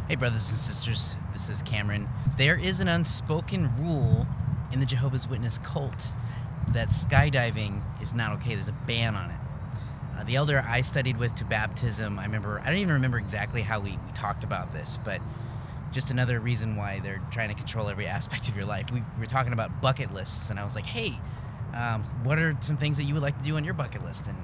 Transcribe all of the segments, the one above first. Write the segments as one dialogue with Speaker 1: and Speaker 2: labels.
Speaker 1: Hey brothers and sisters, this is Cameron. There is an unspoken rule in the Jehovah's Witness cult that skydiving is not okay. There's a ban on it. The elder I studied with to baptism, I don't even remember exactly how we talked about this, but just another reason why they're trying to control every aspect of your life. We were talking about bucket lists, and I was like, hey, what are some things that you would like to do on your bucket list? And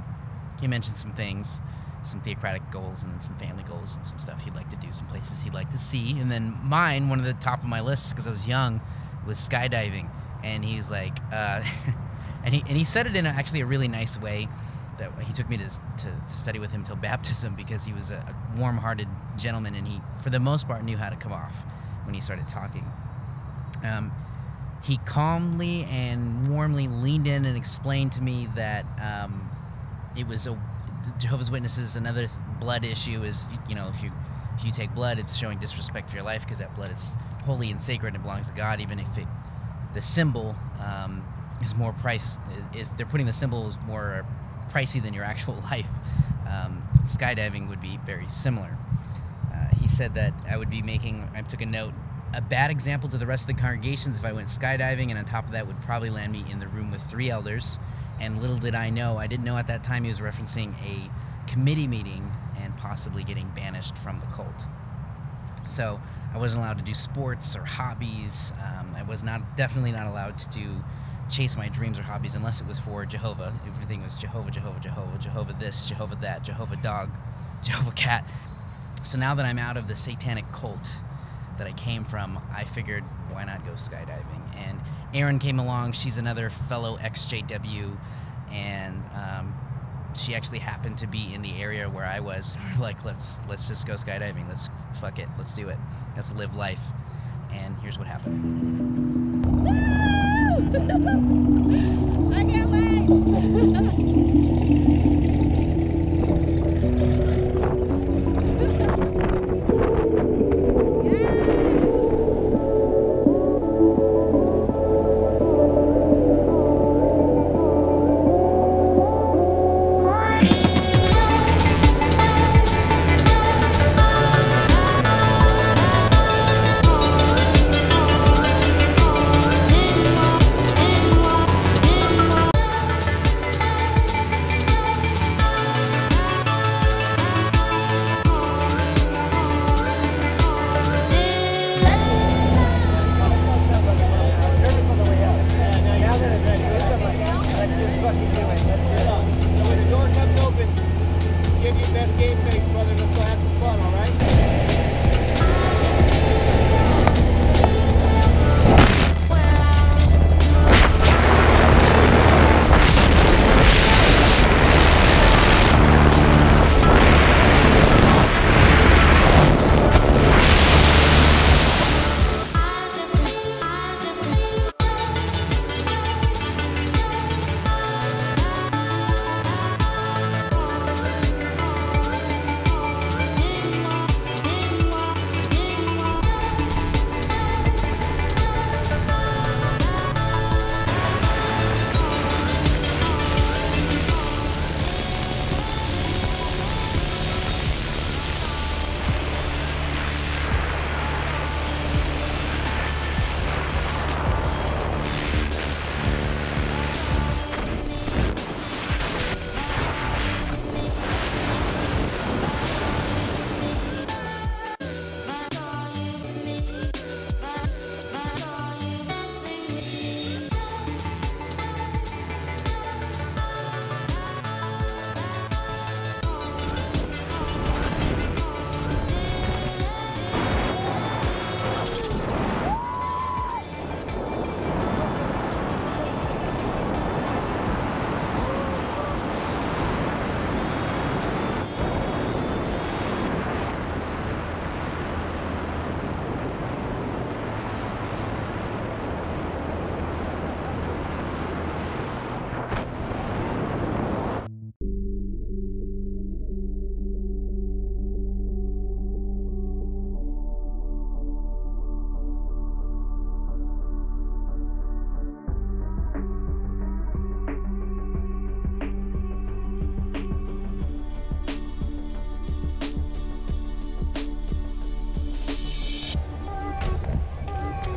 Speaker 1: he mentioned some things, some theocratic goals and some family goals and some stuff he'd like to do, some places he'd like to see. And then mine, one of the top of my lists, because I was young, was skydiving. And he's like, and he said it in actually a really nice way. That he took me to study with him till baptism, because he was a warm-hearted gentleman, and he, for the most part, knew how to come off when he started talking. He calmly and warmly leaned in and explained to me that it was Jehovah's Witnesses, another blood issue is, you know, if you take blood, it's showing disrespect for your life, because that blood is holy and sacred and it belongs to God, even if the symbol is more they're putting the symbol as more pricey than your actual life. Skydiving would be very similar. He said that I took a note, a bad example to the rest of the congregations if I went skydiving, and on top of that would probably land me in the room with 3 elders. And little did I know, I didn't know at that time he was referencing a committee meeting and possibly getting banished from the cult. So I wasn't allowed to do sports or hobbies. I was definitely not allowed to chase my dreams or hobbies unless it was for Jehovah. Everything was Jehovah, Jehovah, Jehovah, Jehovah this, Jehovah that, Jehovah dog, Jehovah cat. So now that I'm out of the satanic cult that I came from, I figured, why not go skydiving? And Erin came along. She's another fellow ex-JW, and she actually happened to be in the area where I was. We're like, let's just go skydiving. Fuck it. Let's do it. Let's live life. And here's what happened.
Speaker 2: I can't wait!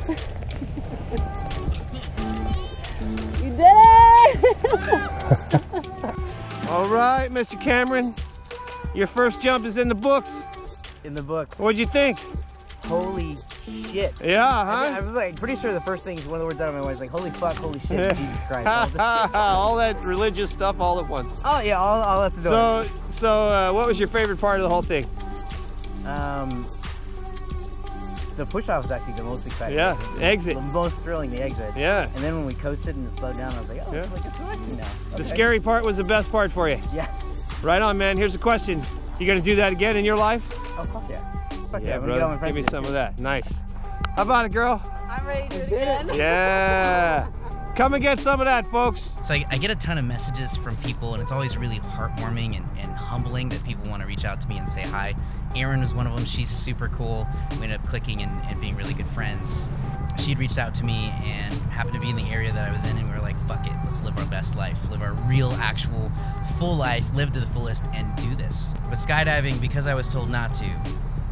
Speaker 2: You did it!
Speaker 3: All right, Mr. Cameron. Your first jump is in the books.
Speaker 1: In the books.
Speaker 3: What'd you think?
Speaker 1: Holy shit.
Speaker 3: Yeah,
Speaker 1: I
Speaker 3: huh?
Speaker 1: was like pretty sure the first thing is one of the words out of my mind is like holy fuck, holy shit, and Jesus Christ.
Speaker 3: All that religious stuff all at once.
Speaker 1: Oh yeah, all at the door.
Speaker 3: So what was your favorite part of the whole thing?
Speaker 1: The push-off was actually the most exciting.
Speaker 3: Yeah, exit.
Speaker 1: The most thrilling, the exit.
Speaker 3: Yeah.
Speaker 1: And then when we coasted and slowed down, I was like, oh,
Speaker 3: Yeah.
Speaker 1: it's like it's relaxing now.
Speaker 3: The
Speaker 1: Okay.
Speaker 3: scary part was the best part for you.
Speaker 1: Yeah.
Speaker 3: Right on, man. Here's a question. You gonna do that again in your life?
Speaker 1: Oh, fuck yeah. Fuck
Speaker 3: Yeah,
Speaker 1: I'm gonna get all my
Speaker 3: brother.
Speaker 1: friends
Speaker 3: Give me
Speaker 1: to do
Speaker 3: some
Speaker 1: it.
Speaker 3: of that. Nice. How about it, girl?
Speaker 2: I'm ready to do it again.
Speaker 3: Yeah. Come and get some of that, folks.
Speaker 1: So I get a ton of messages from people, and it's always really heartwarming and humbling that people want to reach out to me and say hi. Erin was one of them. She's super cool. We ended up clicking and being really good friends. She'd reached out to me and happened to be in the area that I was in, and we were like, fuck it, let's live our best life, live our real, actual, full life, live to the fullest, and do this. But skydiving, because I was told not to,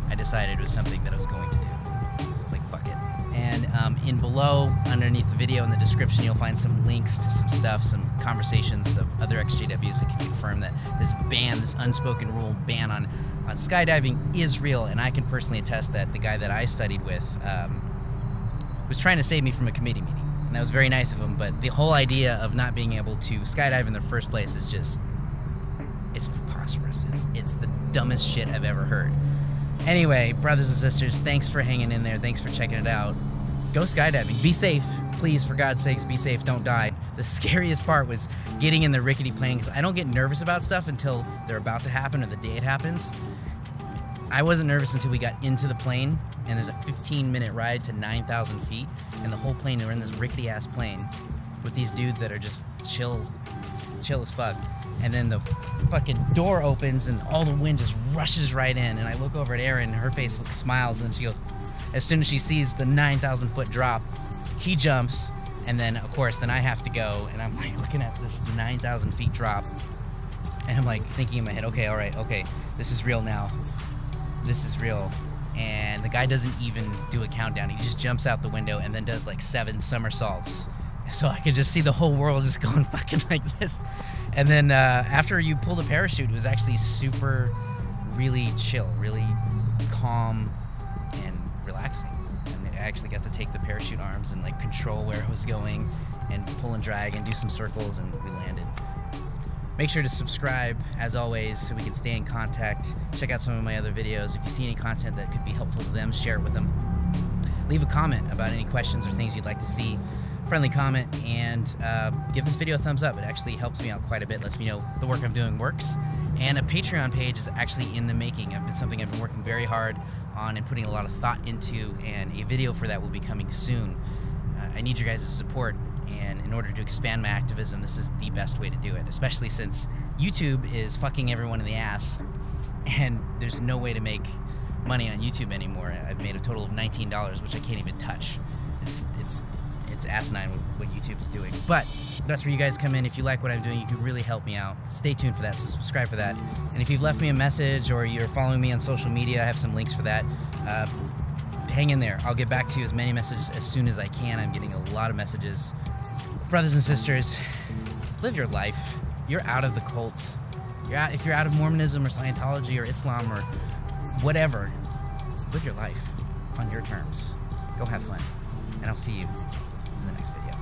Speaker 1: I decided it was something that I was going to do. So I was like, fuck it. And in below, underneath the video in the description, you'll find some links to some stuff, some conversations of other XJWs that can confirm that this ban, this unspoken rule ban on skydiving is real. And I can personally attest that the guy that I studied with was trying to save me from a committee meeting. And that was very nice of him, but the whole idea of not being able to skydive in the first place is just, it's preposterous. It's the dumbest shit I've ever heard. Anyway, brothers and sisters, thanks for hanging in there. Thanks for checking it out. Go skydiving. Be safe. Please, for God's sakes, be safe. Don't die. The scariest part was getting in the rickety plane, because I don't get nervous about stuff until they're about to happen or the day it happens. I wasn't nervous until we got into the plane, and there's a 15-minute ride to 9,000 feet, and the whole plane, we're in this rickety-ass plane with these dudes that are just chill as fuck. And then the fucking door opens and all the wind just rushes right in. And I look over at Erin, and her face smiles, and she goes, as soon as she sees the 9,000 foot drop, he jumps, and then of course, then I have to go, and I'm like looking at this 9,000 feet drop, and I'm like thinking in my head, okay, all right, okay, this is real now. This is real. And the guy doesn't even do a countdown. He just jumps out the window and then does like 7 somersaults. So I could just see the whole world just going fucking like this. And then after you pull the parachute, it was actually really chill, really calm and relaxing. And I actually got to take the parachute arms and like control where it was going and pull and drag and do some circles, and we landed. Make sure to subscribe, as always, so we can stay in contact. Check out some of my other videos. If you see any content that could be helpful to them, share it with them. Leave a comment about any questions or things you'd like to see. Friendly comment, and give this video a thumbs up. It actually helps me out quite a bit, lets me know the work I'm doing works. And a Patreon page is actually in the making. It's something I've been working very hard on and putting a lot of thought into, and a video for that will be coming soon. I need your guys' support, and in order to expand my activism, this is the best way to do it, especially since YouTube is fucking everyone in the ass, and there's no way to make money on YouTube anymore. I've made a total of $19, which I can't even touch. It's asinine what YouTube is doing. But that's where you guys come in. If you like what I'm doing, you can really help me out. Stay tuned for that, so subscribe for that. And if you've left me a message or you're following me on social media, I have some links for that. Hang in there. I'll get back to you as many messages as soon as I can. I'm getting a lot of messages. Brothers and sisters, live your life. You're out of the cult. If you're out of Mormonism or Scientology or Islam or whatever, live your life on your terms. Go have fun. And I'll see you in the next video.